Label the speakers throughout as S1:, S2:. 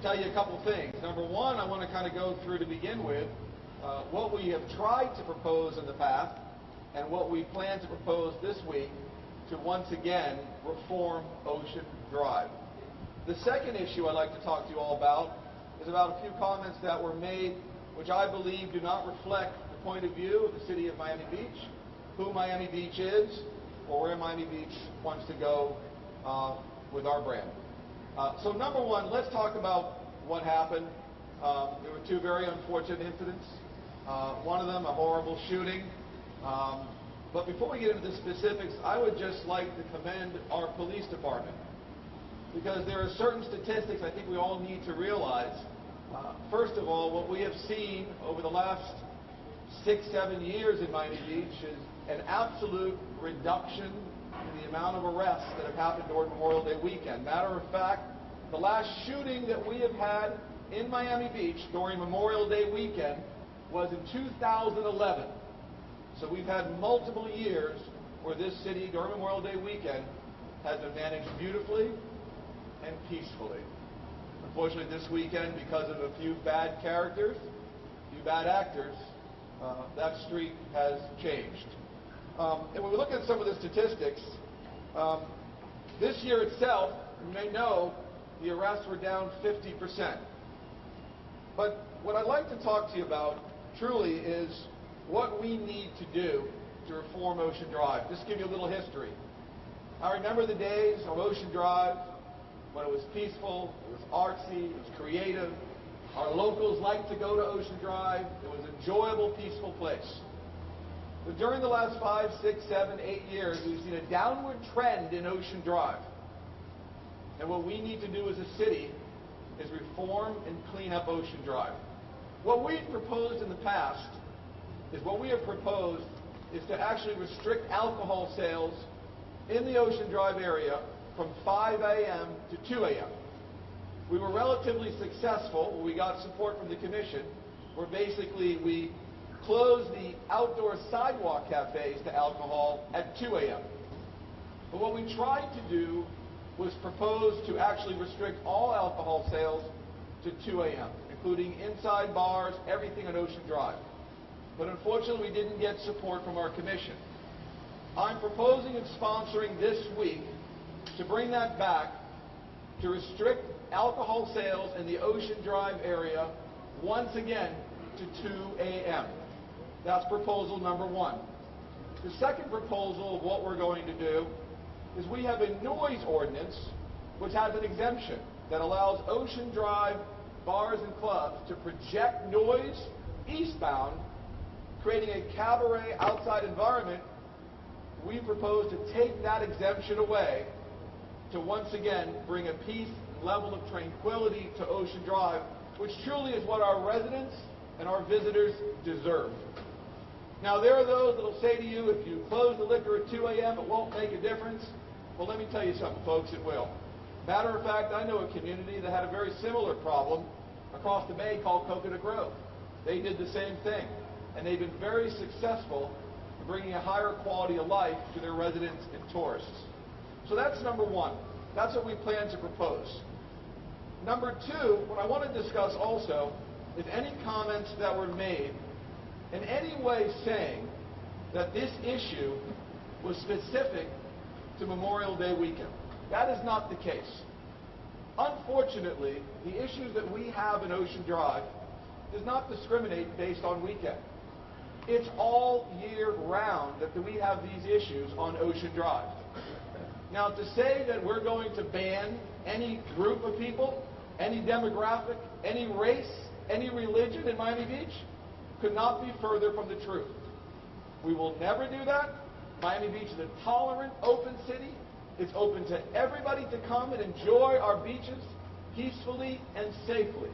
S1: tell you a couple things. Number one, I want to kind of go through to begin with what we have tried to propose in the past and what we plan to propose this week to once again reform Ocean Drive. The second issue I'd like to talk to you all about is about a few comments that were made which I believe do not reflect the point of view of the city of Miami Beach, who Miami Beach is, or where Miami Beach wants to go with our brand. So number one, let's talk about what happened. There were two very unfortunate incidents. One of them, a horrible shooting. But before we get into the specifics, I would just like to commend our police department, because there are certain statistics I think we all need to realize. First of all, what we have seen over the last 6-7 years in Miami Beach is an absolute reduction in the amount of arrests that have happened during Memorial Day weekend. Matter of fact, the last shooting that we have had in Miami Beach during Memorial Day weekend was in 2011. So we've had multiple years where this city during Memorial Day weekend has been managed beautifully and peacefully. Unfortunately, this weekend, because of a few bad characters, a few bad actors, that streak has changed. And when we look at some of the statistics, this year itself, you may know, the arrests were down 50%. But what I'd like to talk to you about, truly, is what we need to do to reform Ocean Drive. Just to give you a little history. I remember the days of Ocean Drive when it was peaceful, it was artsy, it was creative. Our locals liked to go to Ocean Drive. It was an enjoyable, peaceful place. But during the last 5, 6, 7, 8 years, we've seen a downward trend in Ocean Drive. And what we need to do as a city is reform and clean up Ocean Drive. What we've proposed in the past is to actually restrict alcohol sales in the Ocean Drive area from 5 a.m. to 2 a.m. We were relatively successful. We got support from the commission, where basically we closed the outdoor sidewalk cafes to alcohol at 2 a.m. But what we tried to do was propose to actually restrict all alcohol sales to 2 a.m., including inside bars, everything on Ocean Drive. But unfortunately, we didn't get support from our commission. I'm proposing and sponsoring this week to bring that back, to restrict alcohol sales in the Ocean Drive area once again to 2 a.m. That's proposal number one. The second proposal of what we're going to do is we have a noise ordinance which has an exemption that allows Ocean Drive bars and clubs to project noise eastbound, creating a cabaret outside environment. We propose to take that exemption away to once again bring a peace and level of tranquility to Ocean Drive, which truly is what our residents and our visitors deserve. Now, there are those that will say to you, if you close the liquor at 2 a.m., it won't make a difference. Well, let me tell you something, folks, it will. Matter of fact, I know a community that had a very similar problem across the bay called Coconut Grove. They did the same thing, and they've been very successful in bringing a higher quality of life to their residents and tourists. So that's number one. That's what we plan to propose. Number two, what I want to discuss also is any comments that were made in any way saying that this issue was specific to Memorial Day weekend. That is not the case. Unfortunately, the issues that we have in Ocean Drive does not discriminate based on weekend. It's all year round that we have these issues on Ocean Drive. Now, to say that we're going to ban any group of people, any demographic, any race, any religion in Miami Beach could not be further from the truth. We will never do that. Miami Beach is a tolerant, open city. It's open to everybody to come and enjoy our beaches peacefully and safely.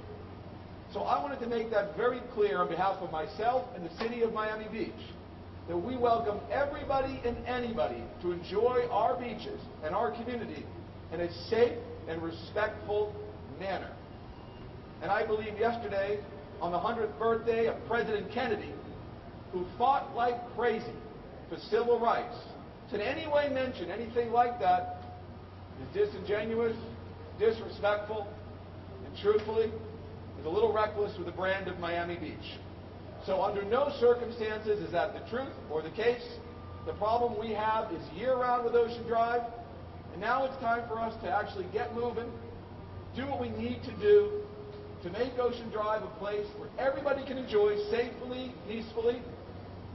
S1: So I wanted to make that very clear on behalf of myself and the city of Miami Beach, that we welcome everybody and anybody to enjoy our beaches and our community in a safe and respectful manner. And I believe yesterday, on the 100th birthday of President Kennedy, who fought like crazy for civil rights, to in any way mention anything like that is disingenuous, disrespectful, and and truthfully, is a little reckless with the brand of Miami Beach. So under no circumstances is that the truth or the case. The problem we have is year-round with Ocean Drive, and now it's time for us to actually get moving, do what we need to do to make Ocean Drive a place where everybody can enjoy safely, peacefully,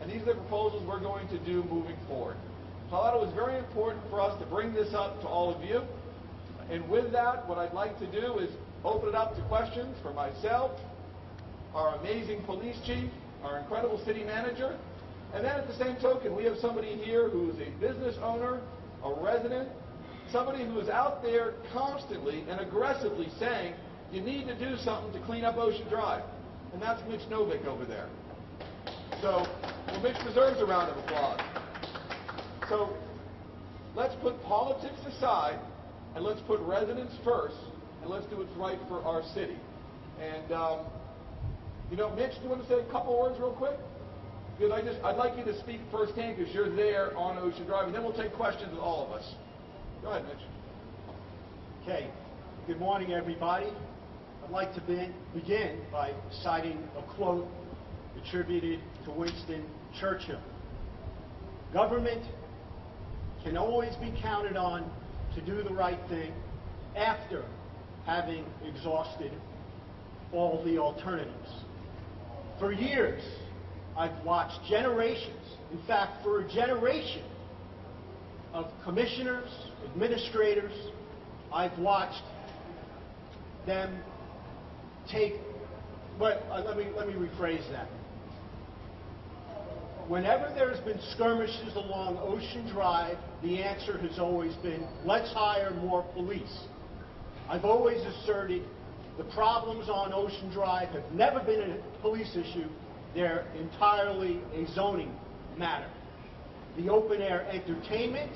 S1: and these are the proposals we're going to do moving forward. So I thought it was very important for us to bring this up to all of you, and with that, what I'd like to do is open it up to questions for myself, our amazing police chief, our incredible city manager, and then at the same token, we have somebody here who is a business owner, a resident, somebody who is out there constantly and aggressively saying, you need to do something to clean up Ocean Drive. And that's Mitch Novick over there. So, well, Mitch deserves a round of applause. So, let's put politics aside, and let's put residents first, and let's do what's right for our city. And, Mitch, do you want to say a couple words real quick? Because I'd like you to speak firsthand because you're there on Ocean Drive, and then we'll take questions with all of us. Go ahead, Mitch.
S2: Okay. Good morning, everybody. I'd like to begin by citing a quote attributed to Winston Churchill. Government can always be counted on to do the right thing after having exhausted all the alternatives. For years, I've watched generations, in fact, for a generation of commissioners, administrators, I've watched them take, let me rephrase that. Whenever there's been skirmishes along Ocean Drive, the answer has always been, let's hire more police. I've always asserted the problems on Ocean Drive have never been a police issue. They're entirely a zoning matter. The open-air entertainment,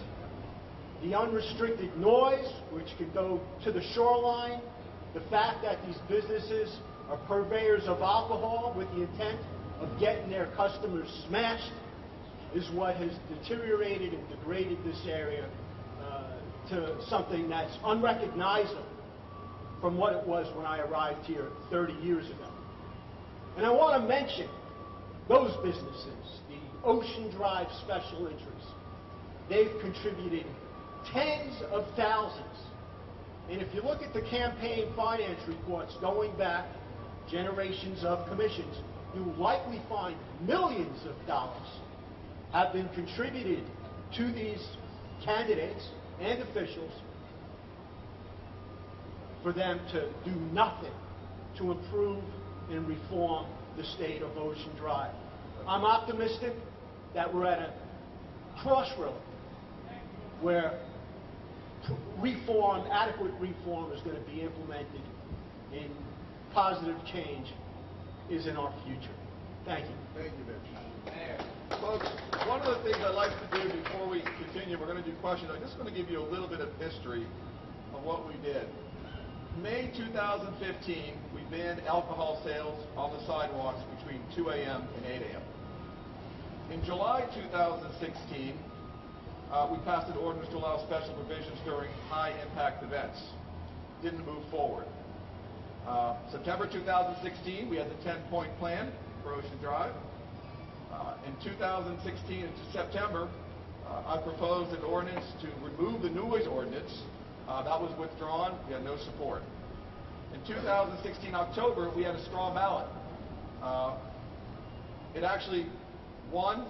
S2: the unrestricted noise, which can go to the shoreline, the fact that these businesses are purveyors of alcohol with the intent of getting their customers smashed, is what has deteriorated and degraded this area to something that's unrecognizable from what it was when I arrived here 30 years ago. And I want to mention those businesses, the Ocean Drive special interests. They've contributed tens of thousands. And if you look at the campaign finance reports going back generations of commissions, you will likely find millions of dollars have been contributed to these candidates and officials for them to do nothing to improve and reform the state of Ocean Drive. I'm optimistic that we're at a crossroad where reform, adequate reform is going to be implemented and positive change is in our future. Thank you.
S1: Thank you, Mitch. Folks, one of the things I'd like to do before we continue, we're going to do questions. I'm just going to give you a little bit of history of what we did. May 2015, we banned alcohol sales on the sidewalks between 2 a.m. and 8 a.m. In July 2016, we passed an ordinance to allow special provisions during high-impact events. Didn't move forward. September 2016, we had the 10-point plan for Ocean Drive. In 2016, into September, I proposed an ordinance to remove the noise ordinance. That was withdrawn. We had no support. In 2016, October, we had a straw ballot. It actually won.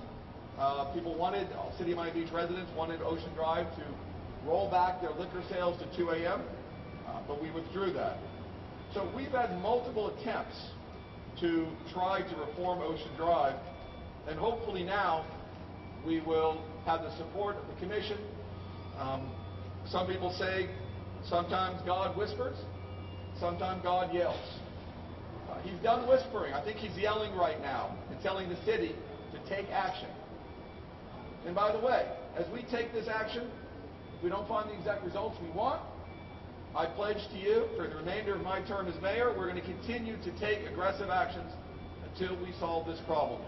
S1: People wanted, City of Miami Beach residents wanted Ocean Drive to roll back their liquor sales to 2 a.m., but we withdrew that. So we've had multiple attempts to try to reform Ocean Drive, and hopefully now we will have the support of the commission. Some people say sometimes God whispers, sometimes God yells. He's done whispering. I think he's yelling right now and telling the city to take action. And by the way, as we take this action, if we don't find the exact results we want, I pledge to you for the remainder of my term as mayor, we're going to continue to take aggressive actions until we solve this problem.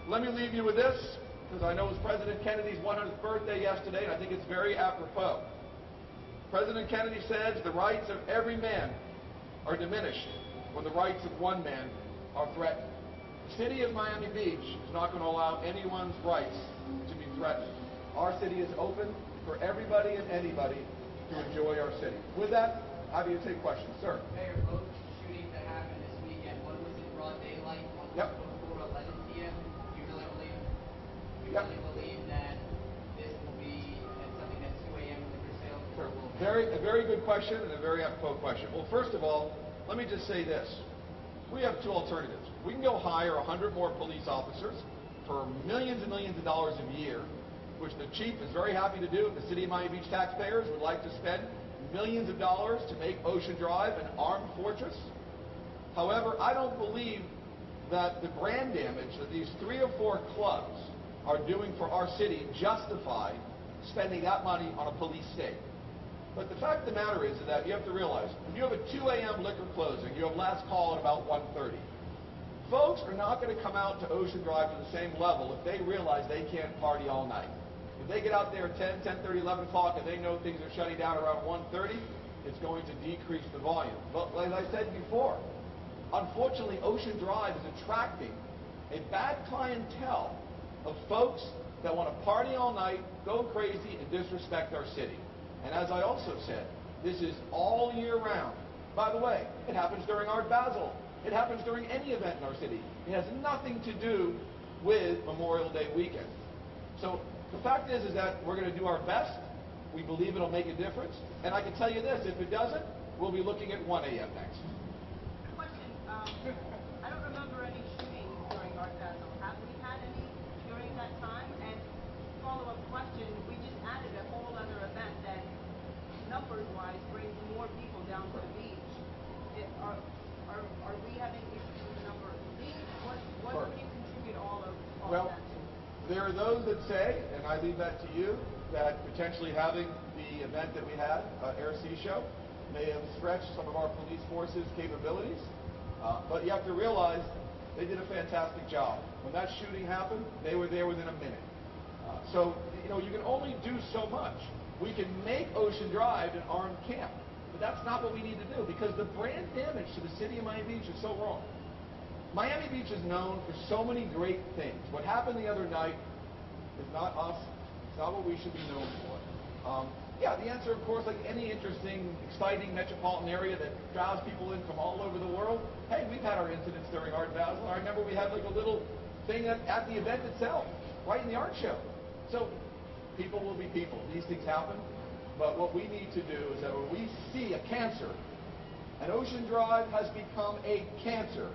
S1: Let me leave you with this, because I know it was President Kennedy's 100th birthday yesterday, and I think it's very apropos. President Kennedy says the rights of every man are diminished when the rights of one man are threatened. The city of Miami Beach is not going to allow anyone's rights to be threatened. Our city is open for everybody and anybody to enjoy our city. With that, how do you take questions, sir?
S3: Mayor, both shootings that happened this weekend, one was in broad daylight, one was before 11 p.m. Do you really believe that this will be at something that's 2 a.m. liquor sales?
S1: Sure. A very good question and a very apropos question. Well, first of all, let me just say this. We have two alternatives. We can go hire 100 more police officers for millions and millions of dollars a year, which the chief is very happy to do. The city of Miami Beach taxpayers would like to spend millions of dollars to make Ocean Drive an armed fortress. However, I don't believe that the brand damage that these 3 or 4 clubs are doing for our city justify spending that money on a police state. But the fact of the matter is that you have to realize, when you have a 2 a.m. liquor closing, you have last call at about 1:30. Folks are not going to come out to Ocean Drive to the same level if they realize they can't party all night. If they get out there at 10, 10:30, 11 o'clock, and they know things are shutting down around 1:30, it's going to decrease the volume. But like I said before, unfortunately, Ocean Drive is attracting a bad clientele of folks that want to party all night, go crazy, and disrespect our city. And as I also said, this is all year round. By the way, it happens during Art Basel. It happens during any event in our city. It has nothing to do with Memorial Day weekend. So the fact is that we're going to do our best. We believe it'll make a difference. And I can tell you this, if it doesn't, we'll be looking at 1 a.m. next.
S4: Question. I don't remember any shootings during Art Basel. Have we had any during that time? And follow-up question, we just added a whole other event that numbers-wise brings more people down to the beach. Are we having issues with the number of police? What would you contribute all of that to?
S1: There are those that say, and I leave that to you, that potentially having the event that we had, Air Sea Show, may have stretched some of our police force's capabilities. But you have to realize they did a fantastic job. When that shooting happened, they were there within a minute. So, you can only do so much. We can make Ocean Drive an armed camp, but that's not what we need to do, because the brand damage to the city of Miami Beach is so wrong. Miami Beach is known for so many great things. What happened the other night is not us. It's not what we should be known for. Yeah, the answer, of course, like any interesting, exciting metropolitan area that draws people in from all over the world. Hey, we've had our incidents during Art Basel. I remember we had like a little thing at the event itself, right in the art show. So people will be people. These things happen. But what we need to do is that when we see a cancer, and Ocean Drive has become a cancer,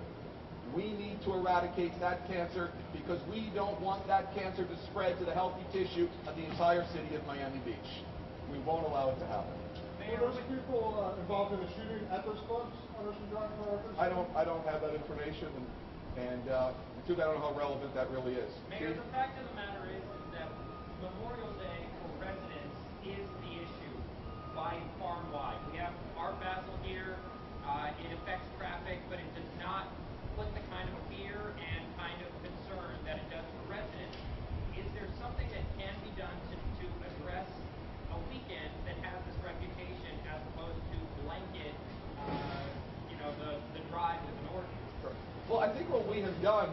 S1: we need to eradicate that cancer, because we don't want that cancer to spread to the healthy tissue of the entire city of Miami Beach. We won't allow it to happen.
S5: Were those people involved in the shooting at those clubs on Ocean Drive?
S1: I don't have that information, and too bad, I don't know how relevant that really is.
S6: Mayor, the fact of the matter is that Memorial Day for residents is the issue by far and wide. We have Art Basel here. It affects traffic, but it does not put the kind of fear and kind of concern that it does for residents. Is there something that can be done to address a weekend that has this reputation, as opposed to blanket, the drive with an ordinance?
S1: Sure. Well, I think what we have done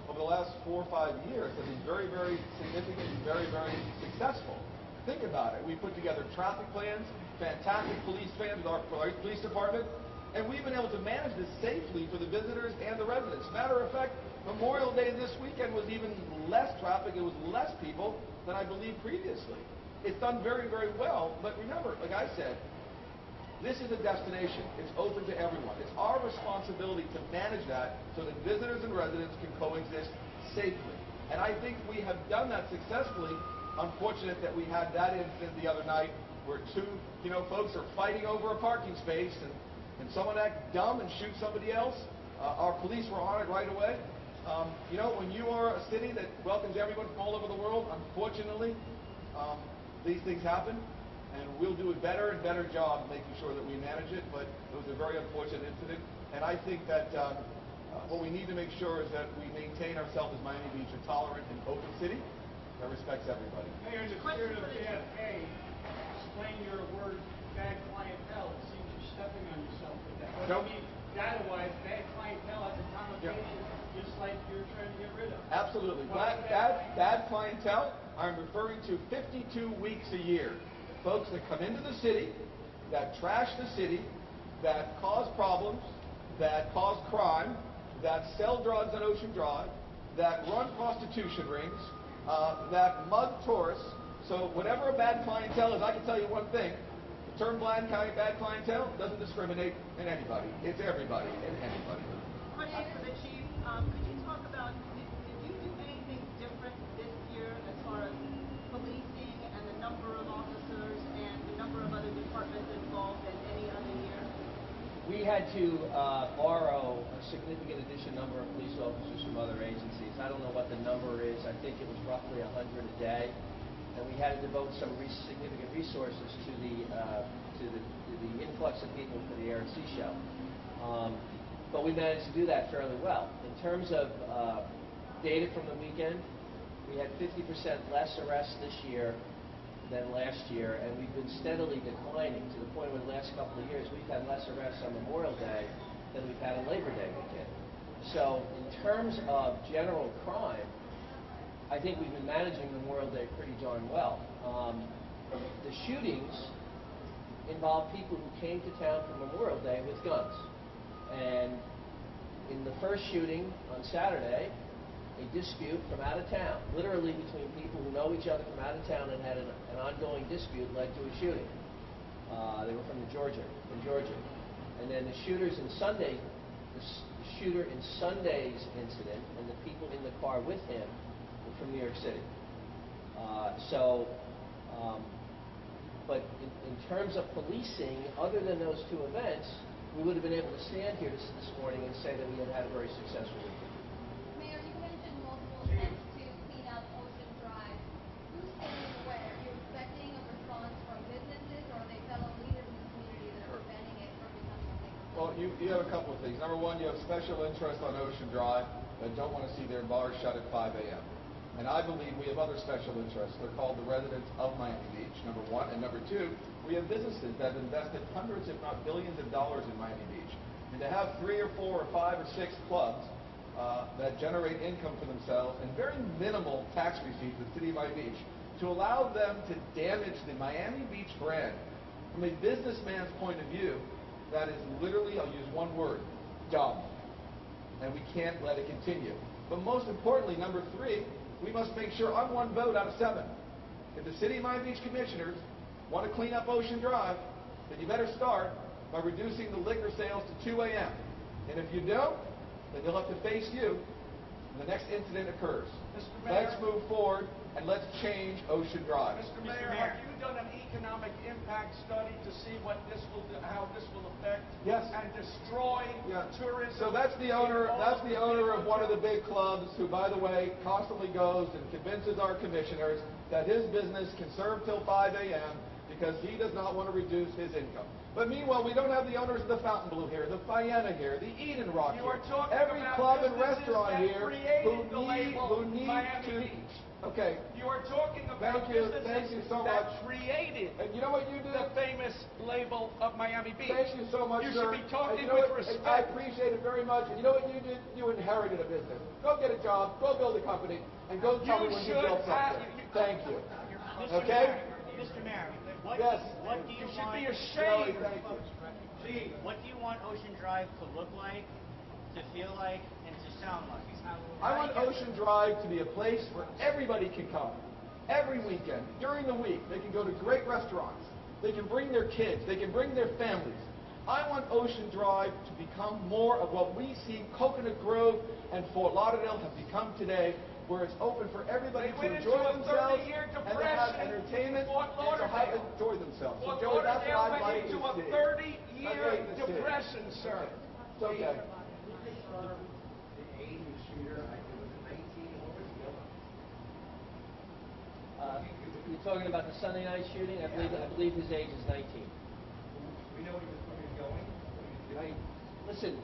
S1: over the last 4 or 5 years has been very, very significant and very, very successful. Think about it. We put together traffic plans, fantastic police plans with our police department, and we've been able to manage this safely for the visitors and the residents. Matter of fact, Memorial Day this weekend was even less traffic. It was less people than I believe previously. It's done very, very well. But remember, like I said, this is a destination. It's open to everyone. It's our responsibility to manage that so that visitors and residents can coexist safely. And I think we have done that successfully. Unfortunate that we had that incident the other night where two, folks are fighting over a parking space, and someone act dumb and shoot somebody else. Our police were on it right away. When you are a city that welcomes everyone from all over the world, unfortunately, these things happen. And we'll do a better and better job of making sure that we manage it, but it was a very unfortunate incident. And I think that what we need to make sure is that we maintain ourselves as Miami Beach a tolerant and open city that respects everybody.
S5: Mayor, in the spirit of JFK, explain your word, bad clientele. It seems you're stepping on yourself with that.
S1: Nope.
S2: data-wise, bad clientele has a connotation, just like you're trying to get rid of.
S1: Absolutely. Bad clientele, I'm referring to 52 weeks a year. Folks that come into the city, that trash the city, that cause problems, that cause crime, that sell drugs on Ocean Drive, that run prostitution rings, that mug tourists. So whatever a bad clientele is, I can tell you one thing. The term bad clientele doesn't discriminate in anybody. It's everybody and anybody.
S4: Question for the chief. Could you talk about, did you do anything different this year as far as policing and the number of officers and the number of other departments involved than any other year?
S7: We had to borrow a significant additional number of police officers from other agencies. I don't know what the number is. I think it was roughly 100 a day. And we had to devote some significant resources to the influx of people for the Air and Sea Show. But we managed to do that fairly well. In terms of data from the weekend, we had 50% less arrests this year than last year, and we've been steadily declining to the point where the last couple of years we've had less arrests on Memorial Day than we've had on Labor Day weekend. So in terms of general crime, I think we've been managing Memorial Day pretty darn well. The shootings involve people who came to town for Memorial Day with guns. And in the first shooting on Saturday, a dispute from out of town, literally between people who know each other from out of town and had an ongoing dispute, led to a shooting. They were from Georgia. And then the shooter in Sunday's incident and the people in the car with him were from New York City. But in terms of policing, other than those two events, we would have been able to stand here this morning and say that we had a very successful weekend.
S8: Mayor, you mentioned multiple attempts to clean up Ocean Drive. Who's standing in the way? Are you expecting a response from businesses, or are they fellow leaders in the community that are preventing it from becoming a bigger?
S1: Well, you have a couple of things. Number one, you have special interest on Ocean Drive that don't want to see their bars shut at 5 a.m. And I believe we have other special interests. They're called the residents of Miami Beach, number one. And number two, we have businesses that have invested hundreds, if not billions of dollars in Miami Beach. And to have 3 or 4 or 5 or 6 clubs that generate income for themselves and very minimal tax receipts to the city of Miami Beach, to allow them to damage the Miami Beach brand from a businessman's point of view, that is literally, I'll use one word, dumb. And we can't let it continue. But most importantly, number 3, we must make sure I'm 1 vote out of 7. If the City of Miami Beach Commissioners want to clean up Ocean Drive, then you better start by reducing the liquor sales to 2 a.m. And if you don't, then you'll have to face you when the next incident occurs.
S9: Mr. Mayor,
S1: let's move forward and let's change Ocean Drive.
S9: Mr. Mayor, have you done an economic impact study to see what this will do, how this will affect
S1: Yes.
S9: and destroy tourism?
S1: So that's the owner. That's the owner of one of the big clubs, who, by the way, constantly goes and convinces our commissioners that his business can serve till 5 a.m. because he does not want to reduce his income. But meanwhile, we don't have the owners of the Fountain Blue here, the Vienna here, the Eden Rock
S9: You
S1: here,
S9: are talking
S1: every
S9: about
S1: club and
S9: businesses
S1: restaurant
S9: that
S1: here
S9: created the label
S1: who need
S9: Miami
S1: to.
S9: Beach.
S1: Okay.
S9: You are talking about
S1: Thank
S9: businesses
S1: you so
S9: that
S1: much.
S9: created
S1: And you know what you do?
S9: the famous label of Miami Beach.
S1: Thank you so much,
S9: You
S1: sir.
S9: should be talking
S1: And you know
S9: with
S1: what?
S9: respect.
S1: I appreciate it very much. And you know what you did? You inherited a business. Go get a job. Go build a company. And go tell me when you built something. Thank you. Okay?
S10: Mr. Mayor, what do you
S9: should
S10: want?
S9: be ashamed.
S1: Thank you.
S10: Gee, what do you want Ocean Drive to look like, to feel like, and to sound like?
S1: I want Ocean Drive to be a place where everybody can come. Every weekend, during the week, they can go to great restaurants. They can bring their kids. They can bring their families. I want Ocean Drive to become more of what we see Coconut Grove and Fort Lauderdale have become today, where it's open for everybody to enjoy themselves and to have entertainment and to have enjoy themselves. So, Joey, that's what I'd like to see.
S9: Into a 30-year depression, sir.
S1: It's okay.
S7: You're talking about the Sunday night shooting? I believe his age is 19.
S5: We know where he's going.
S7: Listen,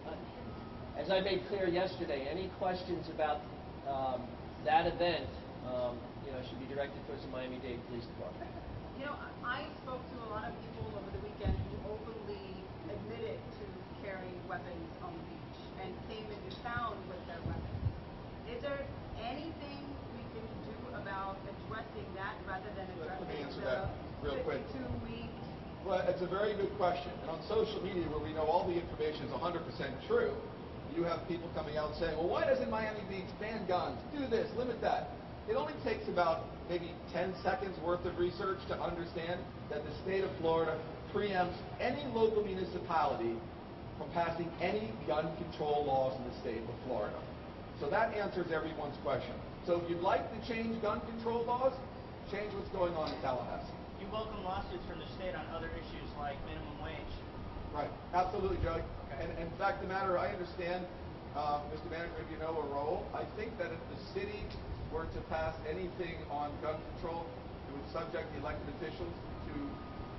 S7: as I made clear yesterday, any questions about that event, should be directed towards the Miami-Dade Police Department.
S4: You know, I spoke to a lot of people over the weekend who openly admitted to carrying weapons on the beach and came and be found with their weapons. Is there anything we can do about addressing that rather than
S1: Let me
S4: addressing
S1: answer that real quick.
S4: 52-week?
S1: Well, it's a very good question. And on social media, where we know all the information is 100% true, you have people coming out saying, well, why doesn't Miami Beach ban guns? Do this, limit that. It only takes about maybe 10 seconds worth of research to understand that the state of Florida preempts any local municipality from passing any gun control laws in the state of Florida. So that answers everyone's question. So if you'd like to change gun control laws, change what's going on in Tallahassee.
S10: You welcome lawsuits from the state on other issues like minimum wage.
S1: Right, absolutely, Joey.
S10: Okay.
S1: And in fact, the matter, I understand, Mr. Manager, if you know a role, I think that if the city were to pass anything on gun control, it would subject the elected officials to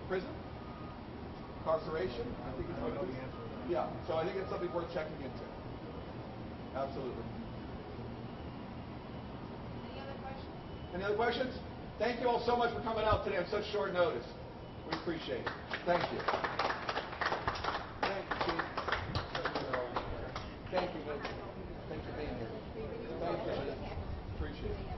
S1: prison, incarceration. I think it's what it is. Yeah, so I think it's something worth checking into. Absolutely.
S8: Any other questions?
S1: Any other questions? Thank you all so much for coming out today on such short notice. We appreciate it. Thank you. Thank you, Chief. Thank you, Vince. Thanks for being here. Thank you. Appreciate it.